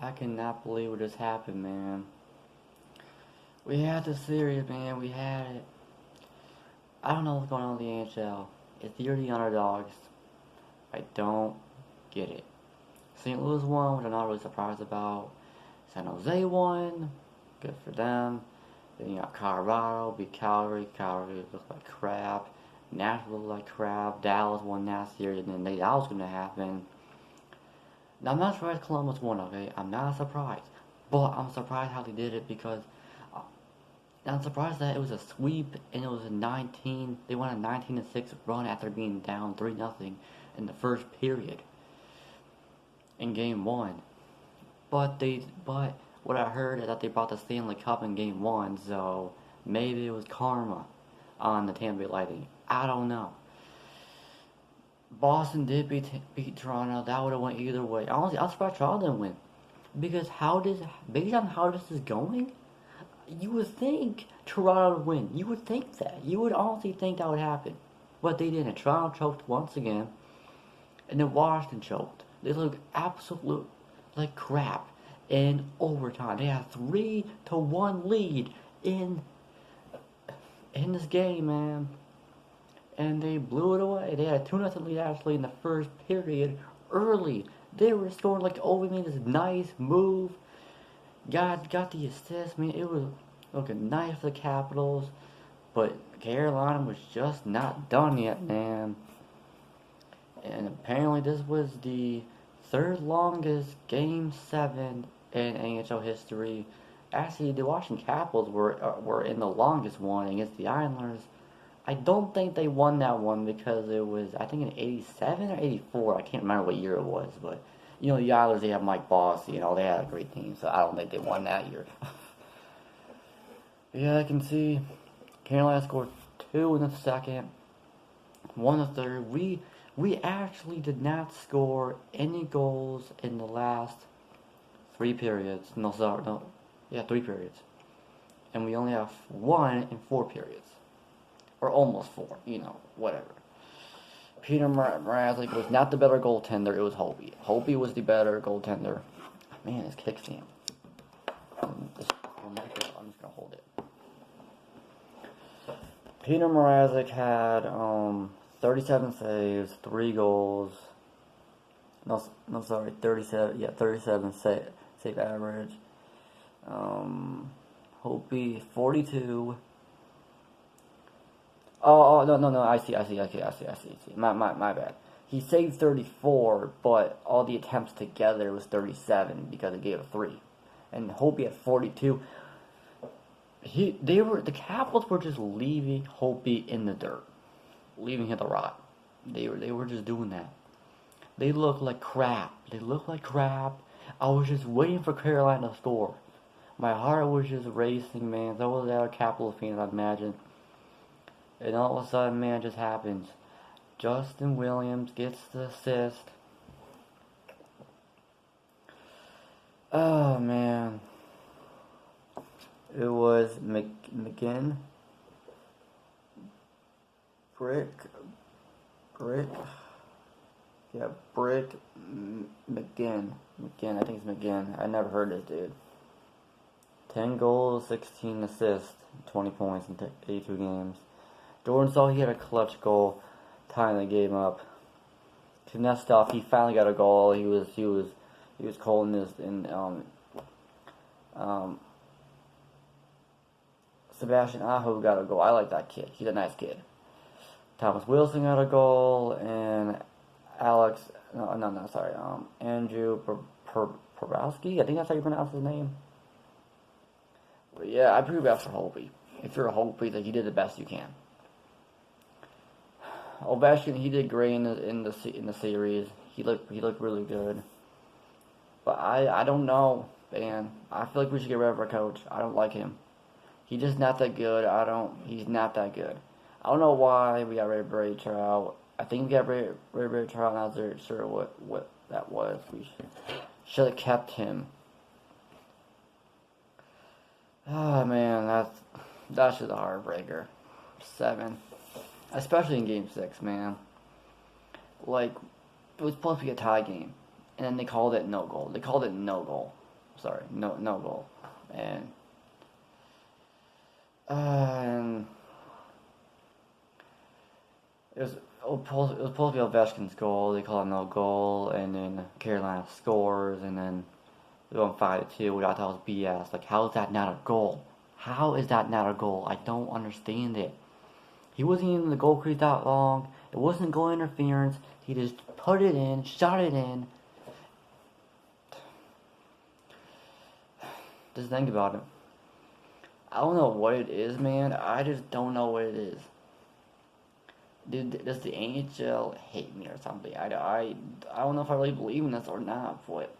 I cannot believe what just happened, man. We had the series, man. We had it. I don't know what's going on in the NHL. It's you're the underdogs. I don't get it. St. Louis won, which I'm not really surprised about. San Jose won. Good for them. Then you got Colorado, beat Calgary. Calgary looked like crap. Nashville looked like crap. Dallas won that series, and then that was going to happen. Now, I'm not surprised Columbus won, okay? I'm not surprised. But I'm surprised how they did it because uh, I'm surprised that it was a sweep and it was a 19. They won a 19-6 run after being down 3-0 in the first period in game one. But what I heard is that they brought the Stanley Cup in game one, so maybe it was karma on the Tampa Bay Lightning. I don't know. Boston did beat Toronto. That would have went either way. Honestly, I'm surprised Toronto didn't win. Because based on how this is going, you would think Toronto would win. You would think that. You would honestly think that would happen. But they didn't. Toronto choked once again. And then Washington choked. They look absolute like crap in overtime. They had 3-1 lead in this game, man. And they blew it away. They had a 2-0 lead actually in the first period early. They were scoring like Ovi made this nice move. Got the assist. Man, it was looking nice for the Capitals. But Carolina was just not done yet, man. And apparently this was the third longest Game 7 in NHL history. Actually, the Washington Capitals were in the longest one against the Islanders. I don't think they won that one because it was, I think, in 87 or 84. I can't remember what year it was, but, the Islanders, they have Mike Boss, they had a great team, so I don't think they won that year. Yeah, I can see Carolina scored 2 in the second, 1 in the third. We actually did not score any goals in the last 3 periods. No, sorry, no. Yeah, 3 periods. And we only have 1 in 4 periods. Or almost 4, whatever. Peter Mrazek was not the better goaltender, it was Hobie. Hobie was the better goaltender. Man, his kickstand. I'm just going to hold it. Peter Mrazek had 37 saves, 3 goals. No, sorry, 37. Yeah, 37 save average. Hobie 42. Oh, no, I see. My bad. He saved 34, but all the attempts together was 37 because he gave a 3. And Hobie had 42. The Capitals were just leaving Hobie in the dirt. Leaving him to rot. They were just doing that. They look like crap. I was just waiting for Carolina to score. My heart was just racing, man. So was the other Capitals fans, I imagine. And all of a sudden, man, it just happens. Justin Williams gets the assist. Oh, man. It was McGinn. Brick. Yeah, Brick McGinn. I think it's McGinn. I never heard this dude. 10 goals, 16 assists, 20 points in 82 games. Jordan saw he had a clutch goal, tying the game up. Knestov, he finally got a goal. He was calling this in Sebastian Aho got a goal. I like that kid. He's a nice kid. Thomas Wilson got a goal, and Andrew Porowski. I think that's how you pronounce his name. But yeah, I pretty bad for Holtby. If you're a Holtby, like, you did the best you can. Ovechkin, he did great in the series. He looked really good. But I don't know, man. I feel like we should get rid of our coach. I don't like him. He's just not that good. He's not that good. I don't know why we got rid of Brady Trout. I think we got rid of Brady Trout. I'm not sure what that was. We should have kept him. Oh man, that's just a heartbreaker. 7. Especially in Game 6, man. Like, it was supposed to be a tie game. And then they called it no goal. Sorry, no goal. And and it was supposed to be Ovechkin's goal. They call it no goal, and then Carolina scores, and then they won 5-2, which I thought was BS. Like, how is that not a goal? How is that not a goal? I don't understand it. He wasn't even in the goal crease that long. It wasn't goal interference. He just put it in, shot it in. Just think about it. I don't know what it is, man. I just don't know what it is. Dude, does the NHL hate me or something? I don't know if I really believe in this or not, but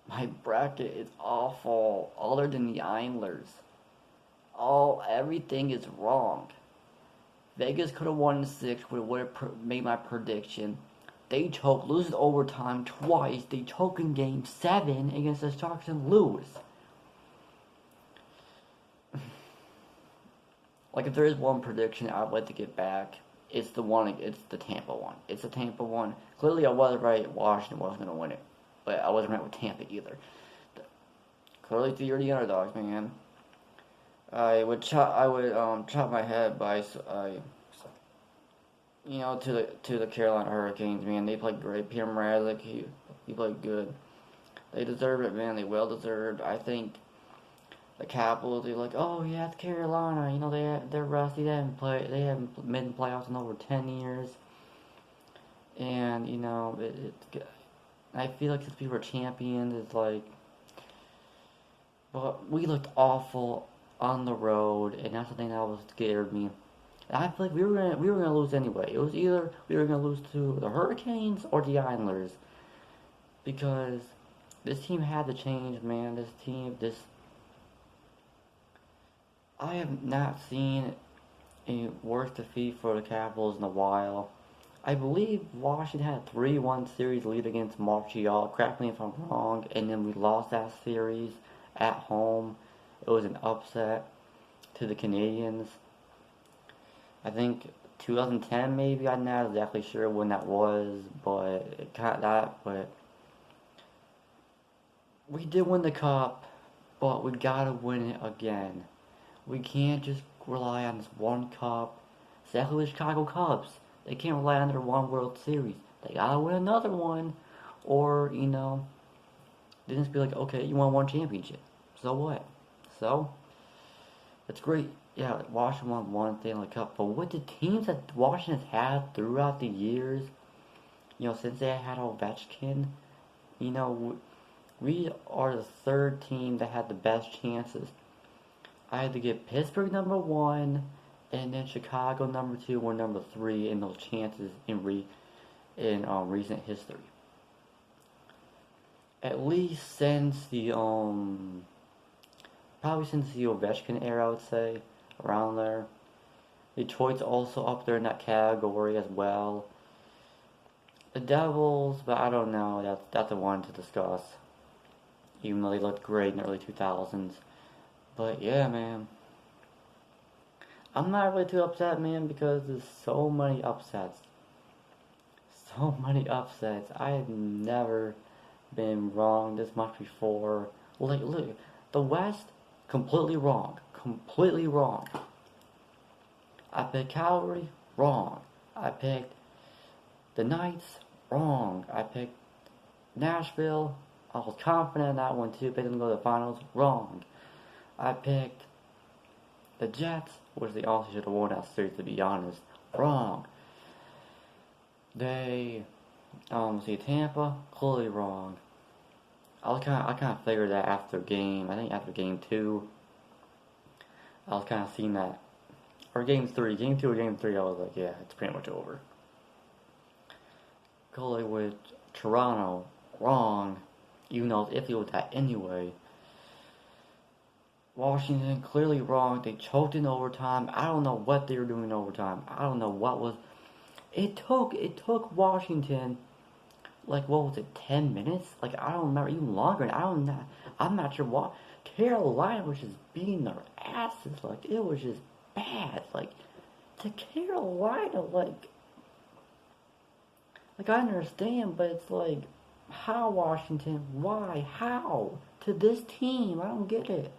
my bracket is awful. Other than the Islanders, everything is wrong. Vegas could have won in 6, would have made my prediction. They choke, lose in overtime twice. They choke in game 7 against the Sharks and lose. Like, if there is one prediction I'd like to get back, it's the Tampa one. It's the Tampa one. Clearly I wasn't right, Washington wasn't going to win it. But I wasn't right with Tampa either. Clearly you're the underdogs, man. I would chop my head by to the Carolina Hurricanes, man. They played great. Peter Mrazek, he played good. They deserve it, man. They well deserved. I think the Capitals, they're like, oh yeah, it's Carolina. You know they're rusty. They haven't made the playoffs in over 10 years. And you know I feel like since we were champions, it's like, but we looked awful on the road, and that's the thing that was scared me. And I feel like we were gonna lose anyway. It was either we were gonna lose to the Hurricanes or the Islanders, because this team had to change, man. I have not seen a worse defeat for the Capitals in a while. I believe Washington had a 3-1 series lead against Montreal. Correct me if I'm wrong. And then we lost that series at home. It was an upset to the Canadiens. I think 2010 maybe. I'm not exactly sure when that was, but it got that. But we did win the cup, but we gotta win it again. We can't just rely on this one cup. Exactly the Chicago Cubs. They can't rely on their one World Series. They gotta win another one. Or, they just be like, okay, you won one championship. So what? So, that's great. Yeah, Washington won one Stanley Cup. But what the teams that Washington's had throughout the years, since they had Ovechkin, we are the third team that had the best chances. I had to get Pittsburgh number 1, and then Chicago number 2 or number 3 in those chances in recent history. At least since probably since the Ovechkin era, I would say, around there. Detroit's also up there in that category as well. The Devils, but I don't know. That's the one to discuss. Even though they looked great in the early 2000s. But yeah, man. I'm not really too upset, man, because there's so many upsets. So many upsets. I have never been wrong this much before. Like, look, the West, completely wrong. Completely wrong. I picked Calgary, wrong. I picked the Knights, wrong. I picked Nashville. I was confident in that one too, but didn't go to the finals, wrong. I picked the Jets, which they also should have won that series, to be honest, wrong. They, Tampa, clearly wrong. I kind of figured that after game. I think after game 2, I was kind of seeing that, or game 3, game 2 or game 3. I was like, yeah, it's pretty much over. Clearly with Toronto, wrong. Even though it's iffy with that anyway. Washington, clearly wrong. They choked in overtime. I don't know what they were doing in overtime. I don't know what was. It took Washington, like, what was it, 10 minutes? Like, I don't remember, even longer. I'm not sure what. Carolina was just beating their asses. Like, it was just bad. Like, to Carolina, like I understand, but it's like, How, Washington? Why? How? To this team? I don't get it.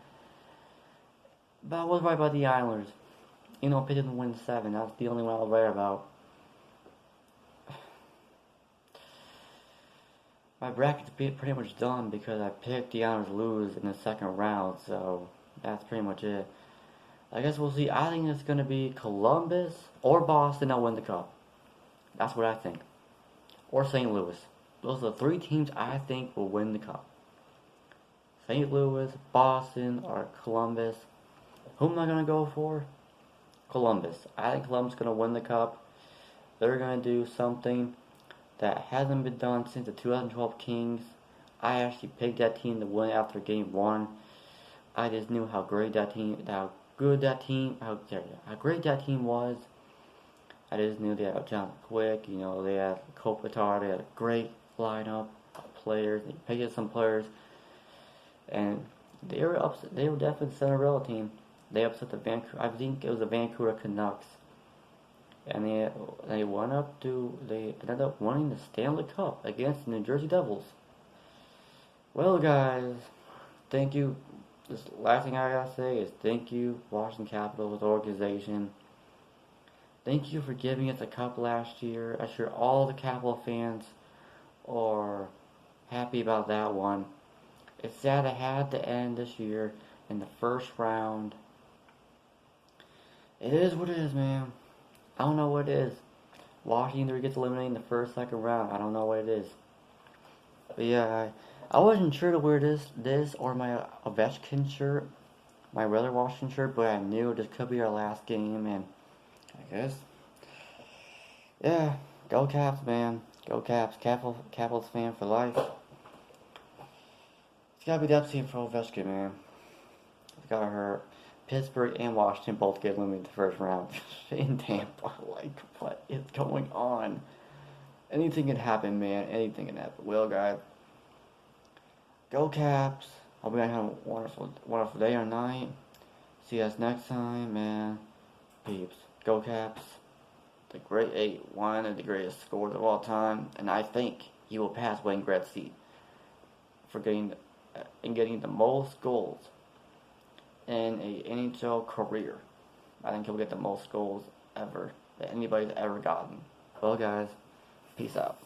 But I was right about the Islanders. You know, picked them to win 7. That's the only one I was right about. My bracket's pretty much done because I picked the Islanders to lose in the second round, so that's pretty much it. I guess we'll see. I think it's going to be Columbus or Boston that win the Cup. That's what I think. Or St. Louis. Those are the 3 teams I think will win the Cup. St. Louis, Boston, or Columbus. Who am I going to go for? Columbus. I think Columbus is going to win the Cup. They're going to do something that hasn't been done since the 2012 Kings. I actually picked that team to win after game 1. I just knew how great that team, how great that team was. I just knew they had John Quick, they had Kopitar, they had a great lineup of players. They picked some players, and they were upset. They were definitely the Cinderella team. They upset the Vancouver. I think it was the Vancouver Canucks, and they ended up winning the Stanley Cup against the New Jersey Devils. Well, guys, thank you. This last thing I gotta say is thank you, Washington Capitals organization. Thank you for giving us a cup last year. I'm sure all the Capital fans are happy about that one. It's sad it had to end this year in the first round. It is what it is, man. I don't know what it is. Washington either gets eliminated in the first, second round. I don't know what it is. But yeah, I wasn't sure to wear this or my Ovechkin shirt, my regular Washington shirt, but I knew this could be our last game, and I guess, yeah, go Caps, man. Go Caps. Capitals fan for life. It's gotta be that team for Ovechkin, man. It's gotta hurt. Pittsburgh and Washington both get eliminated in the first round. In Tampa, like, what is going on? Anything can happen, man. Anything can happen. Well, guys, go Caps. Hope you guys have a wonderful day or night. See you guys next time, man. Peeps. Go Caps. The great 8, one of the greatest scorers of all time, and I think he will pass Wayne Gretzky for getting the most goals in a NHL career. I think he'll get the most goals ever that anybody's ever gotten. Well, guys, peace out.